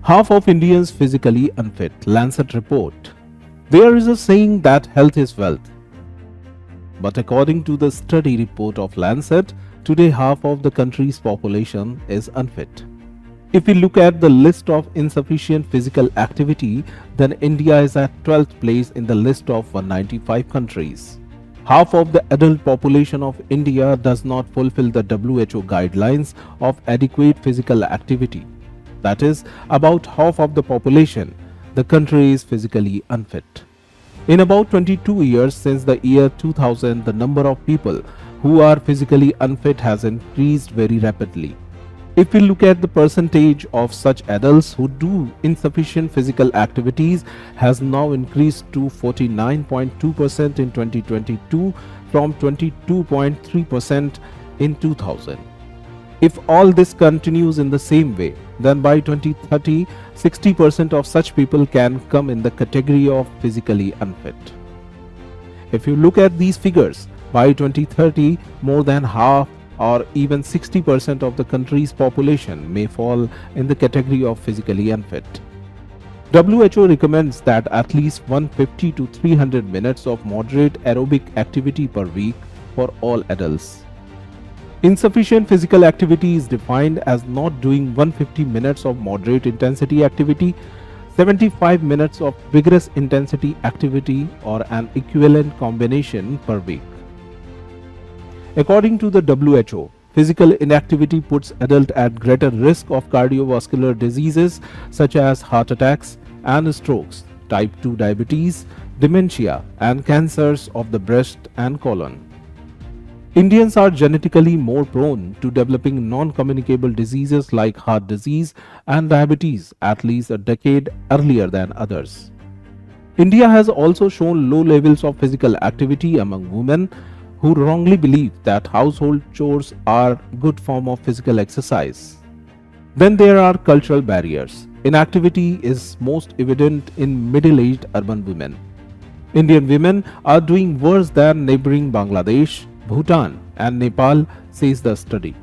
Half of Indians physically unfit, Lancet report. There is a saying that health is wealth. But according to the study report of Lancet, today half of the country's population is unfit. If we look at the list of insufficient physical activity, then India is at 12th place in the list of 195 countries. Half of the adult population of India does not fulfill the WHO guidelines of adequate physical activity. That is, about half of the population, the country is physically unfit. In about 22 years since the year 2000, the number of people who are physically unfit has increased very rapidly. If we look at the percentage of such adults who do insufficient physical activities has now increased to 49.2% in 2022 from 22.3% in 2000. If all this continues in the same way, then by 2030, 60% of such people can come in the category of physically unfit. If you look at these figures, by 2030, more than half or even 60% of the country's population may fall in the category of physically unfit. WHO recommends that at least 150 to 300 minutes of moderate aerobic activity per week for all adults. Insufficient physical activity is defined as not doing 150 minutes of moderate intensity activity, 75 minutes of vigorous intensity activity or an equivalent combination per week. According to the WHO, physical inactivity puts adults at greater risk of cardiovascular diseases such as heart attacks and strokes, type 2 diabetes, dementia, and cancers of the breast and colon. Indians are genetically more prone to developing non-communicable diseases like heart disease and diabetes at least a decade earlier than others. India has also shown low levels of physical activity among women who wrongly believe that household chores are a good form of physical exercise. Then there are cultural barriers. Inactivity is most evident in middle-aged urban women. Indian women are doing worse than neighboring Bangladesh, Bhutan and Nepal, says the study.